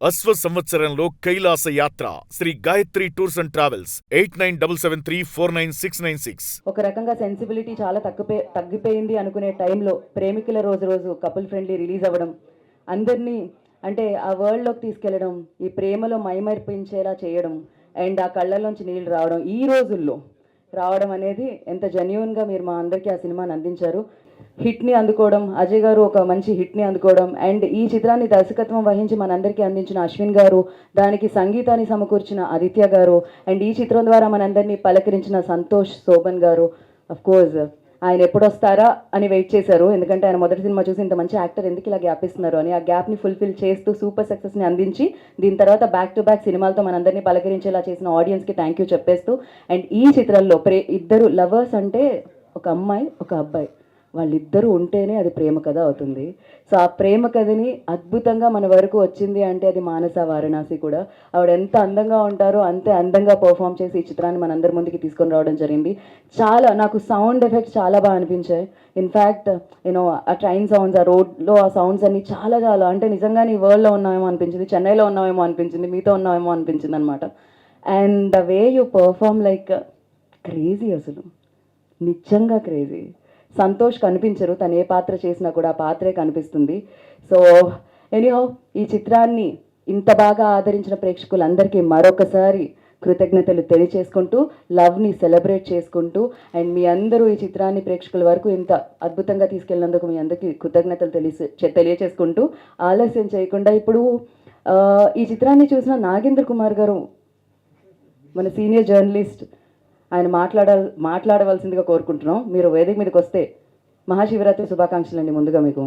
అశ్వ సంవత్సరంలో కైలాస యాత్ర Shri Gayatri tours and travels 8977349696. ఒక రకంగా సెన్సిబిలిటీ చాలా తగ్గిపోయింది అనుకునే టైంలో ప్రేమికుల రోజు కపుల్ ఫ్రెండ్లీ రిలీజ్ అవ్వడం, అందరినీ అంటే ఆ వరల్డ్లోకి తీసుకెళ్లడం, ఈ ప్రేమలో మైమర్పించేలా చేయడం అండ్ ఆ కళ్ళల్లోంచి నీళ్ళు రావడం, ఈ రోజుల్లో రావడం అనేది ఎంత జెన్యూన్గా మీరు మా అందరికీ ఆ సినిమాని అందించారు. హిట్ని అందుకోవడం, అజయ్ గారు ఒక మంచి హిట్ని అందుకోవడం అండ్ ఈ చిత్రాన్ని దర్శకత్వం వహించి మనందరికీ అందించిన అశ్విన్ గారు, దానికి సంగీతాన్ని సమకూర్చిన ఆదిత్య గారు అండ్ ఈ చిత్రం ద్వారా మనందరినీ పలకరించిన సంతోష్ శోభన్ గారు. అఫ్ కోర్స్ ఆయన ఎప్పుడు వస్తారా అని వెయిట్ చేశారు, ఎందుకంటే ఆయన మొదటి సినిమా చూసి ఇంత మంచి యాక్టర్ ఎందుకు ఇలా గ్యాప్ ఇస్తున్నారు అని. ఆ గ్యాప్ని ఫుల్ఫిల్ చేస్తూ సూపర్ సక్సెస్ని అందించి దీని తర్వాత బ్యాక్ టు బ్యాక్ సినిమాలతో మనందరినీ పలకరించేలా చేసిన ఆడియన్స్కి థ్యాంక్ యూ చెప్పేస్తూ అండ్ ఈ చిత్రంలో ఇద్దరు లవర్స్ అంటే ఒక అమ్మాయి ఒక అబ్బాయి, వాళ్ళిద్దరూ ఉంటేనే అది ప్రేమ కథ అవుతుంది. సో ఆ ప్రేమ కథని అద్భుతంగా మన వరకు వచ్చింది అంటే అది మానస వారణాసి కూడా. ఆవిడ ఎంత అందంగా ఉంటారో అంతే అందంగా పర్ఫామ్ చేసి ఈ చిత్రాన్ని మనందరి ముందుకి తీసుకొని రావడం జరిగింది. చాలా నాకు సౌండ్ ఎఫెక్ట్స్ చాలా బాగా అనిపించాయి. ఇన్ఫ్యాక్ట్ యూనో ఆ ట్రైన్ సౌండ్స్, ఆ రోడ్లో ఆ సౌండ్స్ అన్ని చాలా చాలా అంటే నిజంగానే ఈ వరల్డ్లో ఉన్నామేమో అనిపించింది, చెన్నైలో ఉన్నామేమో అనిపించింది, మీతో ఉన్నామేమో అనిపించింది అనమాట. And the way you perform like crazy, అసలు నిజంగా క్రేజీ. సంతోష్ కనిపించరు, తను ఏ పాత్ర చేసినా కూడా ఆ పాత్రే కనిపిస్తుంది. సో ఎనీహౌ ఈ చిత్రాన్ని ఇంత బాగా ఆదరించిన ప్రేక్షకులందరికీ మరొకసారి కృతజ్ఞతలు తెలియచేసుకుంటూ, లవ్ని సెలబ్రేట్ చేసుకుంటూ అండ్ మీ అందరూ ఈ చిత్రాన్ని ప్రేక్షకుల వరకు ఇంత అద్భుతంగా తీసుకెళ్ళినందుకు మీ అందరికీ కృతజ్ఞతలు తెలియచేసుకుంటూ ఆలస్యం చేయకుండా ఇప్పుడు ఈ చిత్రాన్ని చూసిన నాగేంద్ర కుమార్ గారు, మన సీనియర్ జర్నలిస్ట్, ఆయన మాట్లాడవలసిందిగా కోరుకుంటున్నాం. మీరు వేదిక మీదకి వస్తే. మహాశివరాత్రి శుభాకాంక్షలు అండి ముందుగా మీకు.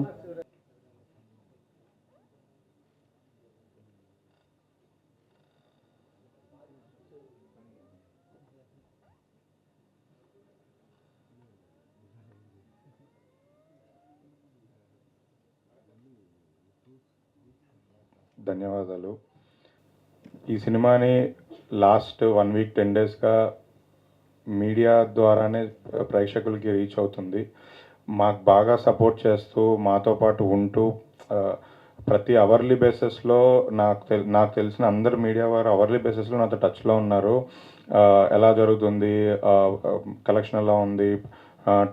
ధన్యవాదాలు. ఈ సినిమాని లాస్ట్ 1 వీక్ 10 డేస్గా మీడియా ద్వారానే ప్రేక్షకులకి రీచ్ అవుతుంది. మాకు బాగా సపోర్ట్ చేస్తూ మాతో పాటు ఉంటూ ప్రతి అవర్లీ బేసిస్లో నాకు తెలిసిన అందరు మీడియా వారు అవర్లీ బేసిస్లో నాతో టచ్లో ఉన్నారు. ఎలా జరుగుతుంది, కలెక్షన్ ఎలా ఉంది,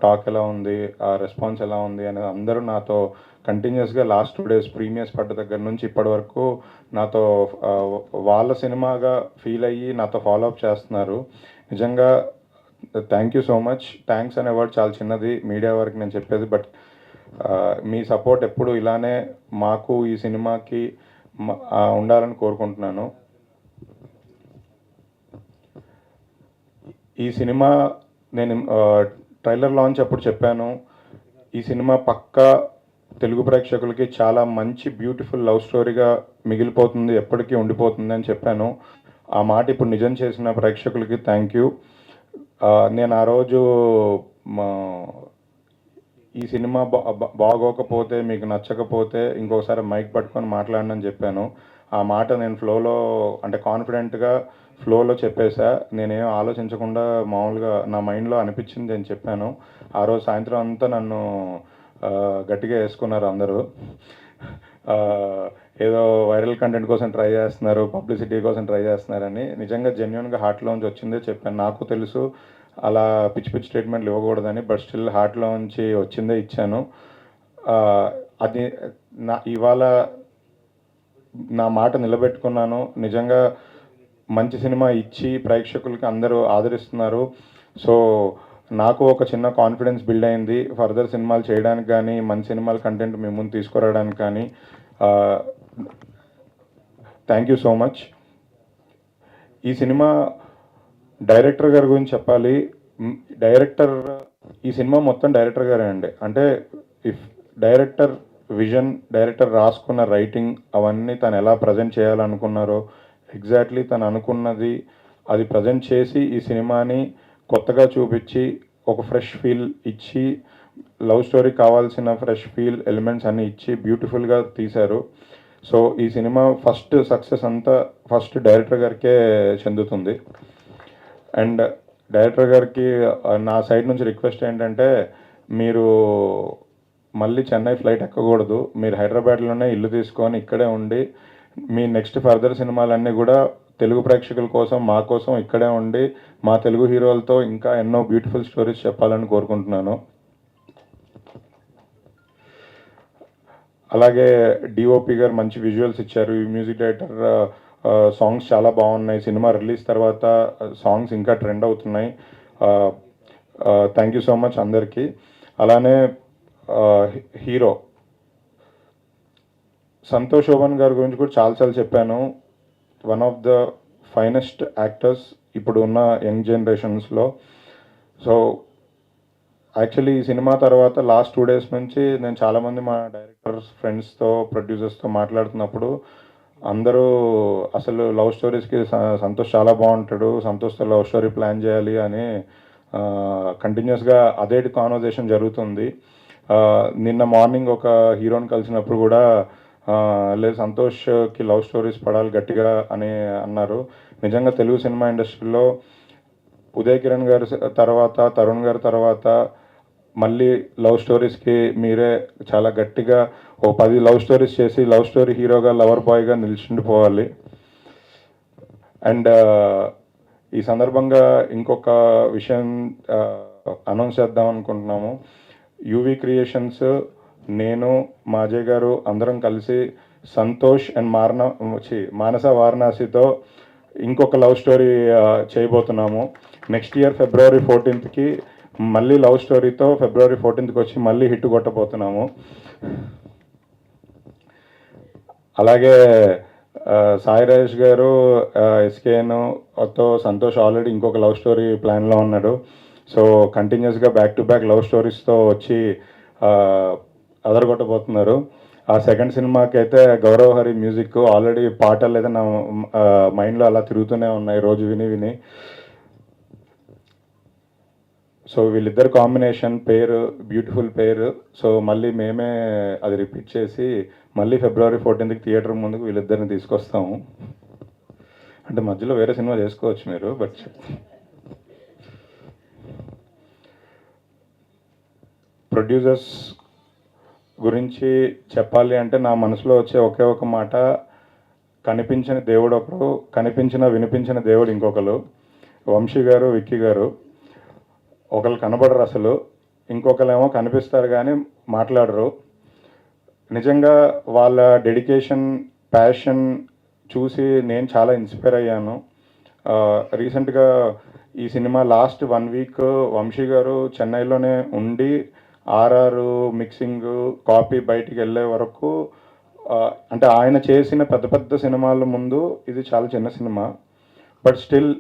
టాక్ ఎలా ఉంది, రెస్పాన్స్ ఎలా ఉంది అనేది అందరూ నాతో కంటిన్యూస్గా లాస్ట్ 2 డేస్ ప్రీమియర్స్ పడ్డ దగ్గర నుంచి ఇప్పటి వరకు నాతో వాళ్ళ సినిమాగా ఫీల్ అయ్యి నాతో ఫాలోఅప్ చేస్తున్నారు. నిజంగా thank you so much. Thanks అనే వర్డ్ చాలా చిన్నది మీడియా వరకు నేను చెప్పేది, బట్ మీ సపోర్ట్ ఎప్పుడు ఇలానే మాకు ఈ సినిమాకి ఉండాలని కోరుకుంటున్నాను. ఈ సినిమా నేను ట్రైలర్ లాంచ్ అప్పుడు చెప్పాను, ఈ సినిమా పక్కా తెలుగు ప్రేక్షకులకి చాలా మంచి బ్యూటిఫుల్ లవ్ స్టోరీగా మిగిలిపోతుంది, ఎప్పటికీ ఉండిపోతుంది అని చెప్పాను. ఆ మాట ఇప్పుడు నిజం చేసిన ప్రేక్షకులకి థ్యాంక్ యూ. నేను ఆ రోజు ఈ సినిమా బాగోకపోతే, మీకు నచ్చకపోతే ఇంకోసారి మైక్ పట్టుకొని మాట్లాడనని చెప్పాను. ఆ మాట నేను ఫ్లోలో అంటే కాన్ఫిడెంట్గా ఫ్లోలో చెప్పేశా. నేనేం ఆలోచించకుండా మామూలుగా నా మైండ్లో అనిపించింది అని చెప్పాను. ఆ రోజు సాయంత్రం అంతా నన్ను గట్టిగా వేసుకున్నారు అందరూ. ఏదో వైరల్ కంటెంట్ కోసం ట్రై చేస్తున్నారు, పబ్లిసిటీ కోసం ట్రై చేస్తున్నారని. నిజంగా జెన్యున్గా హార్ట్లోంచి వచ్చిందే చెప్పాను. నాకు తెలుసు అలా పిచ్చి పిచ్చి స్టేట్మెంట్లు ఇవ్వకూడదని, బట్ స్టిల్ హార్ట్లోంచి వచ్చిందే ఇచ్చాను. అది ఇవాళ నా మాట నిలబెట్టుకున్నాను. నిజంగా మంచి సినిమా ఇచ్చి ప్రేక్షకులకి అందరూ ఆదరిస్తున్నారు. సో నాకు ఒక చిన్న కాన్ఫిడెన్స్ బిల్డ్ అయింది ఫర్దర్ సినిమాలు చేయడానికి కానీ, మంచి సినిమాల కంటెంట్ మీ ముందు తీసుకురావడానికి కానీ. Thank you so much. ఈ సినిమా డైరెక్టర్ గారి గురించి చెప్పాలి. ఈ సినిమా మొత్తం డైరెక్టర్ గారే అండి. అంటే ఇఫ్ డైరెక్టర్ విజన్, డైరెక్టర్ రాసుకున్న రైటింగ్ అవన్నీ తను ఎలా ప్రజెంట్ చేయాలనుకున్నారో ఎగ్జాక్ట్లీ తను అనుకున్నది అది ప్రజెంట్ చేసి ఈ సినిమాని కొత్తగా చూపించి ఒక ఫ్రెష్ ఫీల్ ఇచ్చి, లవ్ స్టోరీ కావాల్సిన ఫ్రెష్ ఫీల్ ఎలిమెంట్స్ అన్నీ ఇచ్చి బ్యూటిఫుల్గా తీశారు. సో ఈ సినిమా ఫస్ట్ సక్సెస్ అంతా ఫస్ట్ డైరెక్టర్ గారికే చెందుతుంది. అండ్ డైరెక్టర్ గారికి నా సైడ్ నుంచి రిక్వెస్ట్ ఏంటంటే, మీరు మళ్ళీ చెన్నై ఫ్లైట్ ఎక్కకూడదు, మీరు హైదరాబాద్లోనే ఇల్లు తీసుకొని ఇక్కడే ఉండి మీ నెక్స్ట్ ఫర్దర్ సినిమాలన్నీ కూడా తెలుగు ప్రేక్షకుల కోసం మా కోసం ఇక్కడే ఉండి మా తెలుగు హీరోలతో ఇంకా ఎన్నో బ్యూటిఫుల్ స్టోరీస్ చెప్పాలని కోరుకుంటున్నాను. అలాగే డిఓపి గారు మంచి విజువల్స్ ఇచ్చారు. ఈ మ్యూజిక్ డైరెక్టర్ సాంగ్స్ చాలా బాగున్నాయి. సినిమా రిలీజ్ తర్వాత సాంగ్స్ ఇంకా ట్రెండ్ అవుతున్నాయి. థ్యాంక్ యూ సో మచ్ అందరికీ. అలానే హీరో సంతోష్ శోభన్ గారి గురించి కూడా చాలాసార్లు చెప్పాను. One of the finest actors ఇప్పుడు ఉన్న యంగ్ జనరేషన్స్లో. సో యాక్చువల్లీ ఈ సినిమా తర్వాత లాస్ట్ 2 days నుంచి నేను చాలామంది మా డైరెక్టర్స్ ఫ్రెండ్స్తో ప్రొడ్యూసర్స్తో మాట్లాడుతున్నప్పుడు అందరూ అసలు లవ్ స్టోరీస్కి సంతోష్ చాలా బాగుంటాడు, సంతోష్తో లవ్ స్టోరీ ప్లాన్ చేయాలి అని కంటిన్యూస్గా అదే కాన్వర్జేషన్ జరుగుతుంది. నిన్న మార్నింగ్ ఒక హీరోని కలిసినప్పుడు కూడా లేదు సంతోష్కి లవ్ స్టోరీస్ పడాలి గట్టిగా అని అన్నారు. నిజంగా తెలుగు సినిమా ఇండస్ట్రీలో ఉదయ్ కిరణ్ గారి తర్వాత, తరుణ్ గారి తర్వాత మళ్ళీ లవ్ స్టోరీస్కి మీరే చాలా గట్టిగా ఓ 10 లవ్ స్టోరీస్ చేసి లవ్ స్టోరీ హీరోగా లవర్ బాయ్గా నిలిచిండిపోవాలి. అండ్ ఈ సందర్భంగా ఇంకొక విషయం అనౌన్స్ చేద్దాం అనుకుంటున్నాము. యూవి క్రియేషన్స్, నేను, మా అజయ్ గారు అందరం కలిసి సంతోష్ అండ్ మానస వారణాసితో ఇంకొక లవ్ స్టోరీ చేయబోతున్నాము. నెక్స్ట్ ఇయర్ February 14th మళ్ళీ లవ్ స్టోరీతో February 14th వచ్చి మళ్ళీ హిట్ కొట్టబోతున్నాము. అలాగే సాయి రాజేష్ గారు ఎస్కేఎన్తో సంతోష్ ఆల్రెడీ ఇంకొక లవ్ స్టోరీ ప్లాన్లో ఉన్నాడు. సో కంటిన్యూస్గా బ్యాక్ టు బ్యాక్ లవ్ స్టోరీస్తో వచ్చి అదరగొట్టబోతున్నారు. ఆ సెకండ్ సినిమాకి అయితే గౌరవ్ హరి మ్యూజిక్ ఆల్రెడీ పాటలు అయితే నా మైండ్లో అలా తిరుగుతూనే ఉన్నాయి రోజు విని విని. సో వీళ్ళిద్దరు కాంబినేషన్ పేరు బ్యూటిఫుల్ పేరు. సో మళ్ళీ మేమే అది రిపీట్ చేసి మళ్ళీ February 14th థియేటర్ ముందుకు వీళ్ళిద్దరిని తీసుకొస్తాము. అంటే మధ్యలో వేరే సినిమా చేసుకోవచ్చు మీరు, బట్ ప్రొడ్యూసర్స్ గురించి చెప్పాలి అంటే నా మనసులో వచ్చే ఒకే ఒక మాట, కనిపించిన దేవుడు ఒకరు, వినిపించిన దేవుడు ఇంకొకరు. వంశీ గారు, విక్కీ గారు. ఒకళ్ళు కనబడరు అసలు, ఇంకొకరేమో కనిపిస్తారు కానీ మాట్లాడరు. నిజంగా వాళ్ళ డెడికేషన్, ప్యాషన్ చూసి నేను చాలా ఇన్స్పైర్ అయ్యాను. రీసెంట్గా ఈ సినిమా లాస్ట్ 1 week వంశీ గారు చెన్నైలోనే ఉండి RR మిక్సింగ్ కాపీ బయటికి వెళ్ళే వరకు అంటే ఆయన చేసిన పెద్ద పెద్ద సినిమాల ముందు ఇది చాలా చిన్న cinema. But still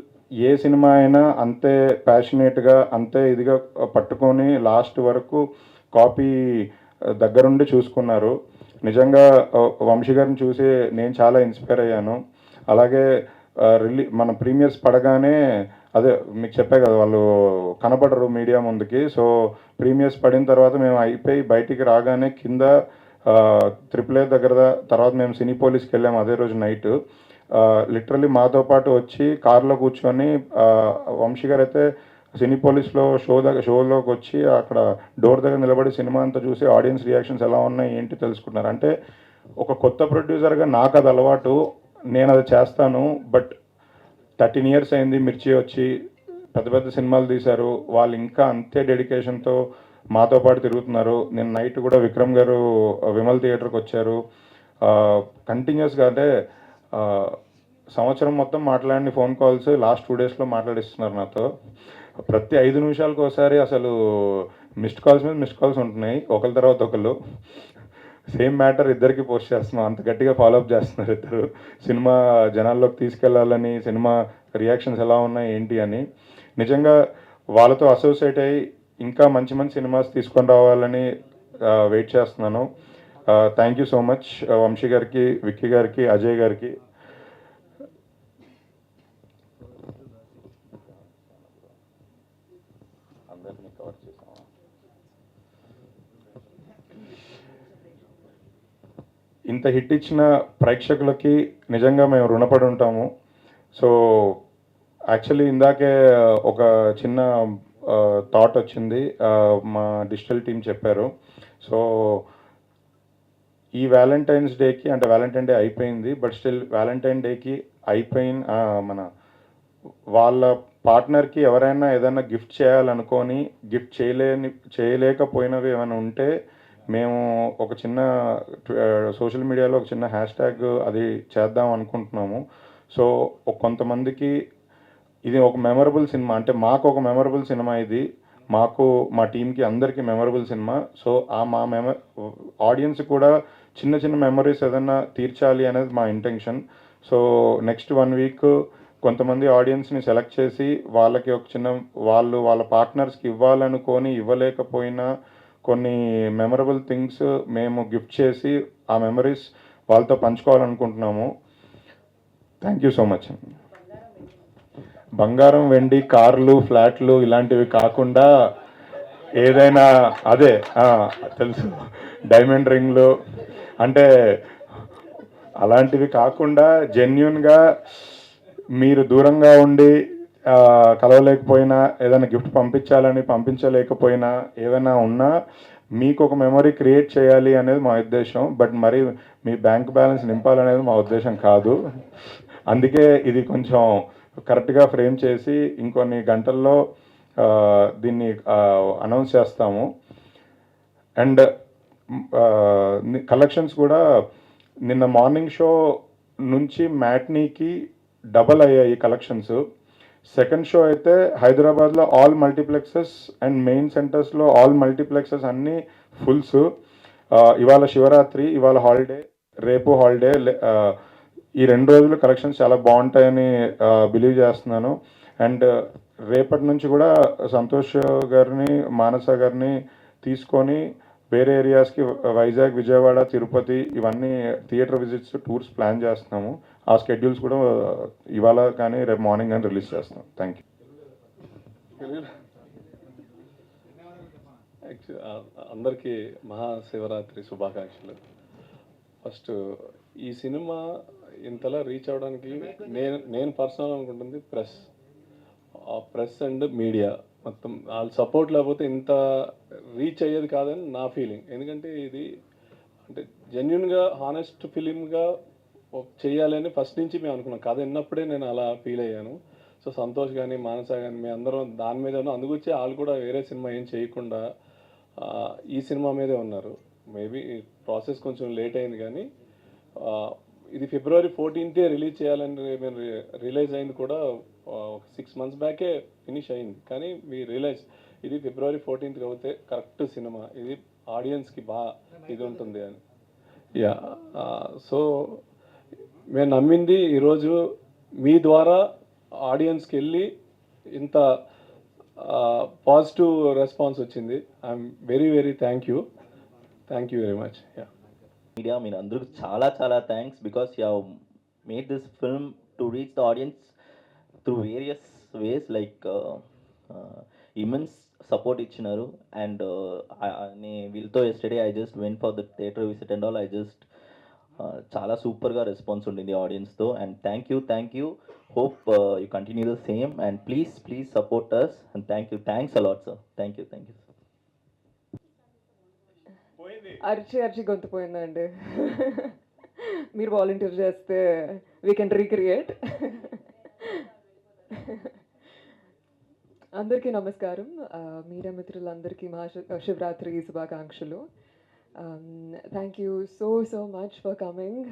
A cinema అయినా అంతే ప్యాషనేట్గా అంతే ఇదిగా పట్టుకొని లాస్ట్ వరకు కాపీ దగ్గరుండి చూసుకున్నారు. నిజంగా వంశీ గారిని చూసి నేను చాలా ఇన్స్పైర్ అయ్యాను. అలాగే మన ప్రీమియర్స్ పడగానే అదే మీకు చెప్పే కదా వాళ్ళు కనపడరు మీడియా ముందుకి. సో ప్రీమియర్స్ పడిన తర్వాత మేము అయిపోయి బయటికి రాగానే కింద AAA దగ్గర తర్వాత మేము సినీపోలీస్కి వెళ్ళాము అదే రోజు నైట్. లిటరలీ మాతో పాటు వచ్చి కార్లో కూర్చొని వంశీ గారు అయితే సినీపోలీస్లో షోలోకి వచ్చి అక్కడ డోర్ దగ్గర నిలబడి సినిమా అంతా చూసి ఆడియన్స్ రియాక్షన్స్ ఎలా ఉన్నాయి ఏంటి తెలుసుకున్నారు. అంటే ఒక కొత్త ప్రొడ్యూసర్గా నాకు అది అలవాటు, నేను అది చేస్తాను. బట్ 13 years అయింది మిర్చి వచ్చి పెద్ద పెద్ద సినిమాలు తీశారు. వాళ్ళు ఇంకా అంతే డెడికేషన్తో మాతో పాటు తిరుగుతున్నారు. నేను నైట్ కూడా విక్రమ్ గారు విమల్ థియేటర్కి వచ్చారు. కంటిన్యూస్గా అంటే సంవత్సరం మొత్తం మాట్లాడిన ఫోన్ కాల్స్ లాస్ట్ 2 daysలో మాట్లాడిస్తున్నారు నాతో. ప్రతి 5 నిమిషాలకు ఒకసారి అసలు మిస్డ్ కాల్స్ మీద మిస్డ్ కాల్స్ ఉంటున్నాయి, ఒకరి తర్వాత ఒకళ్ళు. సేమ్ మ్యాటర్ ఇద్దరికి పోస్ట్ చేస్తున్నాం, అంత గట్టిగా ఫాలోఅప్ చేస్తున్నారు ఇద్దరు. సినిమా జనాల్లోకి తీసుకెళ్లాలని, సినిమా రియాక్షన్స్ ఎలా ఉన్నాయి ఏంటి అని. నిజంగా వాళ్ళతో అసోసియేట్ అయ్యి ఇంకా మంచి మంచి సినిమాస్ తీసుకొని రావాలని వెయిట్ చేస్తున్నాను. Thank you so much Vamsi గారికి, విక్కీ గారికి, అజయ్ గారికి. అందరినీ కవర్ చేసాము. ఇంత హిట్ ఇచ్చిన ప్రేక్షకులకి నిజంగా మేము రుణపడి ఉంటాము. సో యాక్చువల్లీ ఇందాకే ఒక చిన్న థాట్ వచ్చింది, మా డిజిటల్ టీం చెప్పారు. సో ఈ వ్యాలంటైన్స్ డేకి, అంటే వ్యాలంటైన్ డే అయిపోయింది, బట్ స్టిల్ వ్యాలంటైన్ డేకి మన వాళ్ళ పార్ట్నర్కి ఎవరైనా ఏదైనా గిఫ్ట్ చేయాలనుకొని గిఫ్ట్ చేయలేకపోయినవి ఏమైనా ఉంటే మేము ఒక చిన్న సోషల్ మీడియాలో ఒక చిన్న హ్యాష్ ట్యాగ్ అది చేద్దాం అనుకుంటున్నాము. సో కొంతమందికి ఇది ఒక మెమరబుల్ సినిమా, అంటే మాకు ఒక మెమరబుల్ సినిమా ఇది, మాకు మా టీంకి అందరికీ మెమరబుల్ సినిమా. సో మా ఆడియన్స్ కూడా చిన్న చిన్న మెమరీస్ ఏదైనా తీర్చాలి అనేది మా ఇంటెన్షన్. సో నెక్స్ట్ 1 వీక్ కొంతమంది ఆడియన్స్ని సెలెక్ట్ చేసి వాళ్ళకి ఒక చిన్న వాళ్ళ పార్ట్నర్స్కి ఇవ్వాలనుకొని ఇవ్వలేకపోయినా కొన్ని మెమరబుల్ థింగ్స్ మేము గిఫ్ట్ చేసి ఆ మెమరీస్ వాళ్ళతో పంచుకోవాలనుకుంటున్నాము. Thank you so much. బంగారం, వెండి, కార్లు, ఫ్లాట్లు ఇలాంటివి కాకుండా ఏదైనా అదే తెలుసు, డైమండ్ రింగ్లు, అంటే అలాంటివి కాకుండా జెన్యున్గా మీరు దూరంగా ఉండి కలవలేకపోయినా, ఏదైనా గిఫ్ట్ పంపించలేకపోయినా, ఏదైనా ఉన్నా మీకు ఒక మెమరీ క్రియేట్ చేయాలి అనేది మా ఉద్దేశం. బట్ మరి మీ బ్యాంక్ బ్యాలెన్స్ నింపాలనేది మా ఉద్దేశం కాదు. అందుకే ఇది కొంచెం కరెక్ట్గా ఫ్రేమ్ చేసి ఇంకొన్ని గంటల్లో దీన్ని అనౌన్స్ చేస్తాము. అండ్ కలెక్షన్స్ కూడా నిన్న మార్నింగ్ షో నుంచి మ్యాట్నీకి డబల్ అయ్యాయి కలెక్షన్స్. సెకండ్ షో అయితే హైదరాబాద్లో ఆల్ మల్టీప్లెక్సెస్ అండ్ మెయిన్ సెంటర్స్లో ఆల్ మల్టీప్లెక్సెస్ అన్నీ ఫుల్స్. ఇవాళ శివరాత్రి, ఇవాళ హాలిడే, రేపు హాలిడే. ఈ 2 రోజులు కలెక్షన్స్ చాలా బాగుంటాయని బిలీవ్ చేస్తున్నాను. అండ్ రేపటి నుంచి కూడా సంతోష్ గారిని, మానస గారిని తీసుకొని వేరే ఏరియాస్కి, వైజాగ్, విజయవాడ, తిరుపతి ఇవన్నీ థియేటర్ విజిట్స్, టూర్స్ ప్లాన్ చేస్తున్నాము. ఆ స్కెడ్యూల్స్ కూడా ఇవాళ కానీ రేపు మార్నింగ్ కానీ రిలీజ్ చేస్తాం. Thank you. అందరికీ మహాశివరాత్రి శుభాకాంక్షలు. ఫస్ట్ ఈ సినిమా ఇంతలా రీచ్ అవ్వడానికి నేను పర్సనల్ అనుకుంటుంది ప్రెస్ అండ్ మీడియా మొత్తం వాళ్ళ సపోర్ట్ లేకపోతే ఇంత రీచ్ అయ్యేది కాదని నా ఫీలింగ్. ఎందుకంటే ఇది అంటే జెన్యున్గా హానెస్ట్ ఫిలింగా చేయాలని ఫస్ట్ నుంచి మేము అనుకున్నాం. కథ విన్నప్పుడే నేను అలా ఫీల్ అయ్యాను. సో సంతోష్ కానీ, మానస కానీ మేము అందరం దాని మీద ఉన్నాం. అందుకొచ్చి వాళ్ళు కూడా వేరే సినిమా ఏం చేయకుండా ఈ సినిమా మీదే ఉన్నారు. మేబీ ప్రాసెస్ కొంచెం లేట్ అయింది, కానీ ఇది February 14th రిలీజ్ చేయాలని మేము రిలీజ్ అయింది కూడా ఒక 6 months బ్యాకే ఫినిష్ అయింది. కానీ రిలీజ్ ఇది February 14th అవుతే కరెక్ట్ సినిమా, ఇది ఆడియన్స్కి బాగా ఇది ఉంటుంది అని. యా, సో మేము నమ్మింది ఈరోజు మీ ద్వారా ఆడియన్స్కి వెళ్ళి ఇంత పాజిటివ్ రెస్పాన్స్ వచ్చింది. I'm very thank you very much. Yeah, media మీరు అందరికీ చాలా చాలా thanks, because you have made this film to reach the audience through various ways, like immense support ఇచ్చినారు. అండ్ వీళ్ళతో yesterday I just went for the theatre visit and all. చాలా సూపర్గా response ఉండింది ఆడియన్స్తో. And thank you. Hope you continue the same and please support us. And thanks a lot sir. Thank you. అరిచి గొంతుపోయిందండి. మీరు volunteer చేస్తే we can recreate. అందరికీ నమస్కారం. Media మిత్రులందరికీ శివరాత్రి శుభాకాంక్షలు. Thank you so much for coming.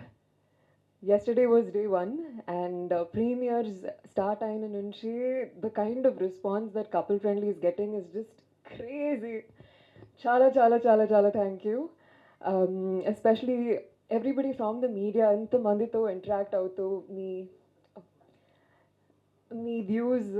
Yesterday was day 1 and premieres start అయిన నుంచి the kind of response that Couple Friendly is getting is just crazy. చాలా thank you. Especially everybody from the media ఎంతమందితో interact అవుతూ మీ views,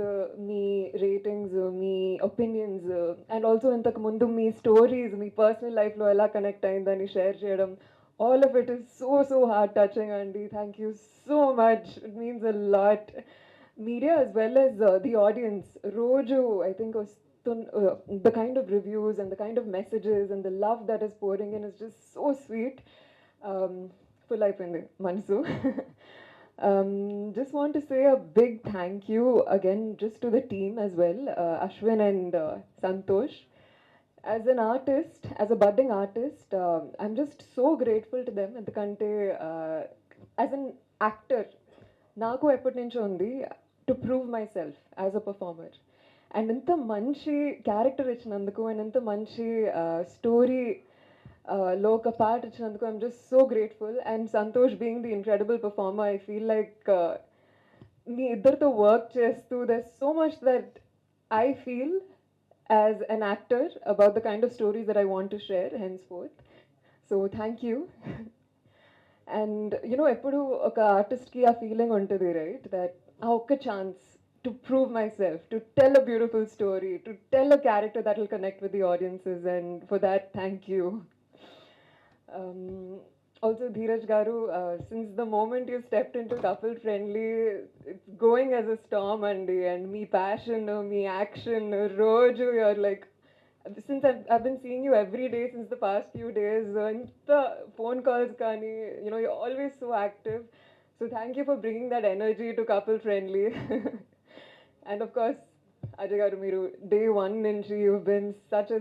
మీ ratings, మీ opinions and also ఇంతకుముందు మీ స్టోరీస్, మీ పర్సనల్ లైఫ్లో ఎలా కనెక్ట్ అయిందని షేర్ చేయడం, all of it is so heart touching, Andy. Thank you so much. It means a lot. Media as well as the audience. Roju, I think, the kind of reviews and the kind of messages and the love that is pouring in is just so sweet. Full life in the Mansu. Just want to say a big thank you again just to the team as well, Ashwin and Santosh. as an artist, as a budding artist, I'm just so grateful to them. ఎందుకంటే as an actor, నాకు ఎప్పటి నుంచో ఉంది to prove my self as a performer. And ఇంత మంచి character ఇచ్చినందుకు and ఇంత మంచి స్టోరీ లో ఒక పార్ట్ ఇచ్చినందుకు I'm just so grateful. And Santosh being the incredible performer, I feel like మీ ఇద్దరితో వర్క్ చేస్తూ there's so much that I feel as an actor about the kind of stories that I want to share henceforth. So thank you. And you know, ఎప్పుడు ఒక ఆర్టిస్ట్కి ఆ feeling ఉంటుంది right, that ఆ ఒక్క chance to prove my self, to tell a beautiful story, to tell a character that will connect with the audiences, and for that thank you. Also, Dheeraj Garu, since the moment you stepped into Couple Friendly, it's going as a storm, and me passion, me action, Roju, you're like, since I've been seeing you every day since the past few days, the phone calls, kani, you know, you're always so active. So thank you for bringing that energy to Couple Friendly. And of course, Ajay Garu, Miru, day one nunchi, you've been such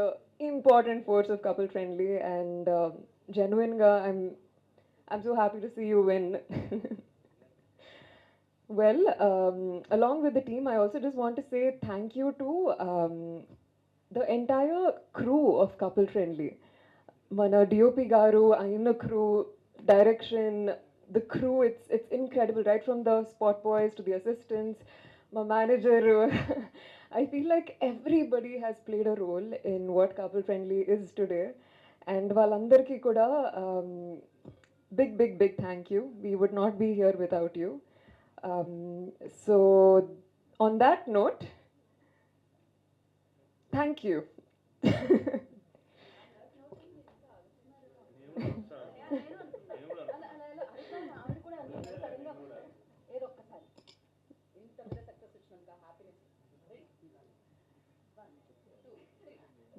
a important force of Couple Friendly, and genuine ga, I'm so happy to see you win. Well, along with the team, I also just want to say thank you to the entire crew of Couple Friendly. Mana DOP Garu, Ayana crew, direction, the crew, it's incredible, right from the spot boys to the assistants, my manager. I feel like everybody has played a role in what Couple Friendly is today. And వాళ్ళందరికీ కూడా big thank you. We would not be here without you. So on that note, thank you.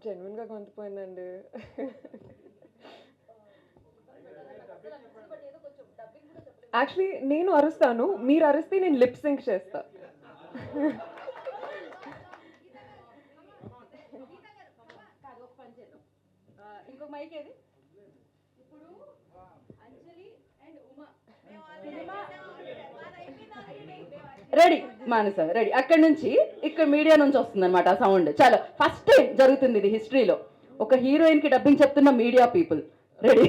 జెన్యున్గా కొంతపోయిందండి. Actually నేను అరుస్తాను, మీరు అరిస్తే నేను lip sync చేస్తా. ఇంకో mike ఏది ఇప్పుడు Anjali and Uma ready, Manasa ready. అక్కడి నుంచి ఇక్కడ మీడియా నుంచి వస్తుంది అనమాట ఆ సౌండ్. చాలా ఫస్ట్ టైం జరుగుతుంది ఇది హిస్టరీలో, ఒక హీరోయిన్ కి డబ్బింగ్ చెప్తున్న మీడియా పీపుల్. రెడీ?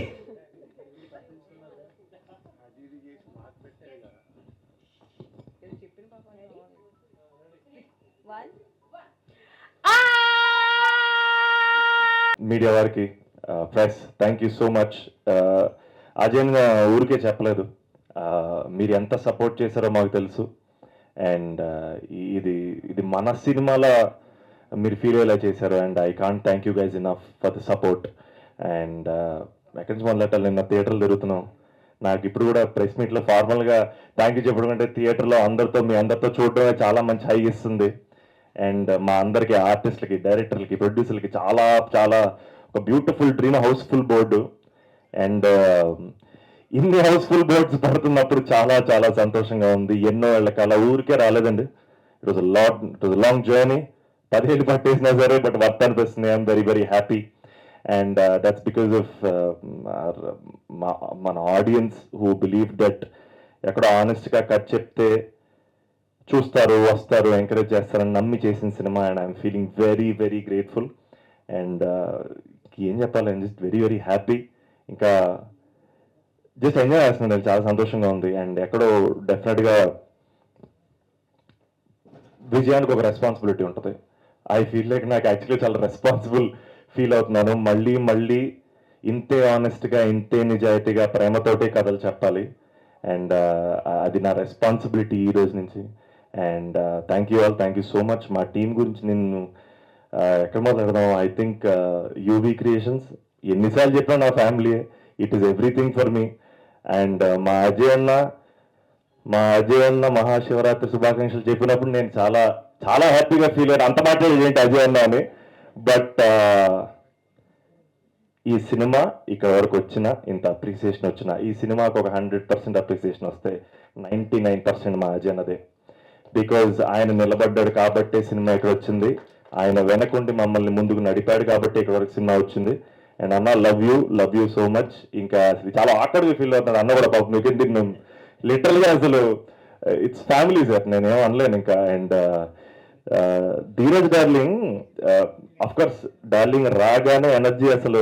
మీడియా వారికి, press, thank you so much. Ajay ఊరికే చెప్పలేదు, మీరు ఎంత సపోర్ట్ చేశారో మాకు తెలుసు. అండ్ ఇది మన సినిమాలో మీరు ఫీల్ అయ్యేలా చేశారు. And I can't thank you guys enough for the support. And ఎక్కడి నుంచి మొదలెట్టాలి, నిన్న థియేటర్లో తిరుగుతున్నాం. నాకు ఇప్పుడు కూడా ప్రెస్ మీట్లో ఫార్మల్గా థ్యాంక్ యూ చెప్పడం కంటే థియేటర్లో మీ అందరితో చూడడమే చాలా మంచి హై ఇస్తుంది. అండ్ మా అందరికి ఆర్టిస్టులకి, డైరెక్టర్లకి, ప్రొడ్యూసర్లకి చాలా చాలా ఒక beautiful dream house full board. And ఇన్ని హౌస్ఫుల్ బోర్డ్స్ పడుతున్నప్పుడు చాలా చాలా సంతోషంగా ఉంది. ఎన్నో ఏళ్ళకి అలా ఊరికే రాలేదండి. It was long journey. 10 ఏళ్ళు పట్టేసినా సరే బట్ వర్త్ అనిపిస్తుంది. I'm very happy. And that's because of మన ఆడియన్స్ హూ బిలీవ్ దట్ ఎక్కడో ఆనెస్ట్గా కట్ చెప్తే చూస్తారు, వస్తారు, ఎంకరేజ్ చేస్తారని నమ్మి చేసిన cinema. And I'm feeling very grateful. And ఏం చెప్పాలి, ఐఎమ్ జస్ట్ వెరీ హ్యాపీ. ఇంకా జస్ట్ ఎంజాయ్ చేస్తున్నాను, చాలా సంతోషంగా ఉంది. అండ్ ఎక్కడో డెఫినెట్గా విజయానికి ఒక రెస్పాన్సిబిలిటీ ఉంటుంది. ఐ ఫీల్ లైక్ నాకు యాక్చువల్లీ చాలా రెస్పాన్సిబుల్ ఫీల్ అవుతున్నాను. మళ్ళీ ఇంతే ఆనెస్ట్గా, ఇంతే నిజాయితీగా, ప్రేమతోటి కథలు చెప్పాలి. అండ్ అది నా రెస్పాన్సిబిలిటీ ఈ రోజు నుంచి. And thank you so much. మా టీం గురించి నేను ఎక్కడ మాట్లాడదాం, ఐ థింక్ యూవీ క్రియేషన్స్, ఎన్నిసార్లు చెప్పినా నా family, it is everything for me. And మా అజయ్ అన్న మహాశివరాత్రి శుభాకాంక్షలు చెప్పినప్పుడు నేను చాలా చాలా హ్యాపీగా ఫీల్ అయ్యాను. అంత మాట్లాడేది ఏంటి అజయ్ అన్న అని. బట్ ఈ సినిమా ఇక్కడ వరకు వచ్చినా, ఇంత అప్రిసియేషన్ వచ్చినా, ఈ సినిమాకి ఒక 100% అప్రిసియేషన్ వస్తే 99% మా అజయ్ అన్నదే. బికాజ్ ఆయన నిలబడ్డాడు కాబట్టే సినిమా ఇక్కడ వచ్చింది. ఆయన వెనకుండి మమ్మల్ని ముందుకు నడిపాడు కాబట్టి ఇక్కడ వరకు సినిమా వచ్చింది. అండ్ అన్న లవ్ యూ సో మచ్. ఇంకా ఇది చాలా ఆకర్డ్గా ఫీల్ అవుతున్నాడు అన్న కూడా పాపం. ఎందుకంటే మేము లిటరల్గా అసలు ఇట్స్ ఫ్యామిలీ సార్, నేనేం అనలేను ఇంకా. And Dheeraj darling, of course darling రాగానే ఎనర్జీ అసలు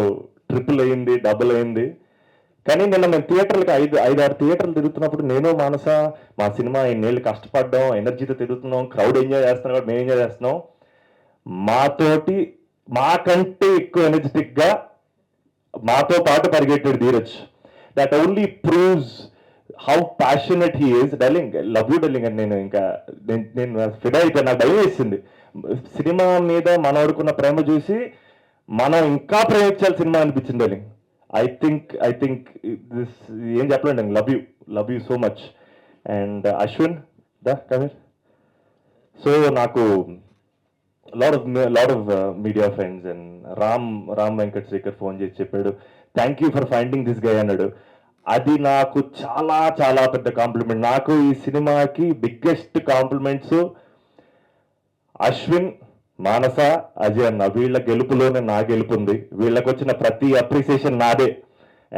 ట్రిపుల్ అయింది, డబుల్ అయింది. కానీ నిన్న మేము థియేటర్లకి 5-6 థియేటర్లు తిరుగుతున్నప్పుడు నేను మానస మా సినిమా ఇన్నేళ్ళు కష్టపడ్డాం, ఎనర్జీతో తిరుగుతున్నాం, క్రౌడ్ ఎంజాయ్ చేస్తున్నాం కాబట్టి మేము ఎంజాయ్ చేస్తున్నాం. మాకంటే ఎక్కువ ఎనర్జెటిక్గా మాతో పాటు పరిగెట్టాడు Dheeraj. That only proves how passionate he is. Darling love you darling అని నేను ఫిదా అయిపోయి నాకు భయం వేసింది. సినిమా మీద మన వరకున్న ప్రేమ చూసి మనం ఇంకా ప్రేమించాలి సినిమా అనిపించింది డార్లింగ్. ఐ థింక్ దిస్ ఏం చెప్పలేండి. Love you so much. And Ashwin కమీర్. సో నాకు lot of media friends and Ram Venkat Sekhar phone చేసి చెప్పాడు, thank you for finding this guy అన్నాడు. అది నాకు చాలా చాలా పెద్ద కాంప్లిమెంట్. నాకు ఈ సినిమాకి బిగ్గెస్ట్ కాంప్లిమెంట్స్ అశ్విన్, మానస, అజయ్ అన్న. వీళ్ళ గెలుపులోనే నా గెలుపుంది. వీళ్ళకి వచ్చిన ప్రతి అప్రిసియేషన్ నాదే.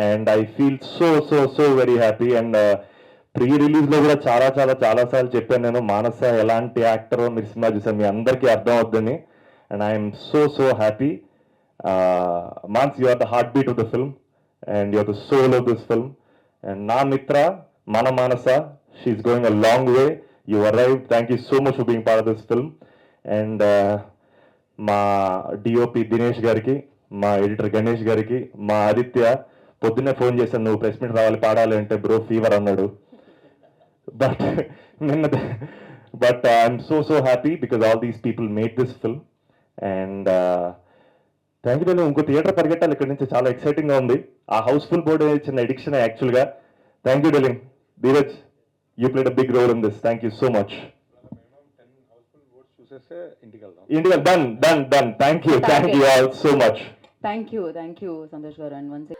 And I feel so so so very happy. And pre రిలీజ్లో కూడా చాలాసార్లు చెప్పాను నేను, మానస ఎలాంటి యాక్టరో మీరు సినిమా చూసాను, మీ అందరికీ అర్థం అవుద్దని. And I'm so so happy. మాన్స్, you are the heart beat of the film and you are the soul of this film. And నా మిత్ర మన Manasa, she's going a long way. You arrive. Thank you so much for being part of this film. And మా DOP Dinesh గారికి, మా editor Ganesh గారికి, మా ఆదిత్య పొద్దున్నే phone చేశాను, నువ్వు ప్రెస్ మీట్ రావాలి పాడాలి అంటే బ్రో ఫీవర్ అన్నాడు. But I'm so happy because all these people made this film. And thank you. నేను ఇంకో థియేటర్ పరిగెట్టాలి ఇక్కడ నుంచి, చాలా ఎక్సైటింగ్గా ఉంది. ఆ హౌస్ఫుల్ బోర్డ్ చిన్న ఎడిక్షన్ యాక్చువల్గా. Thank you darling. Dheeraj, you played a big role in this. Thank you so much. చూసేస్తే ఇంటికి done. Thank you all so much. Thank you Santosh garu. And once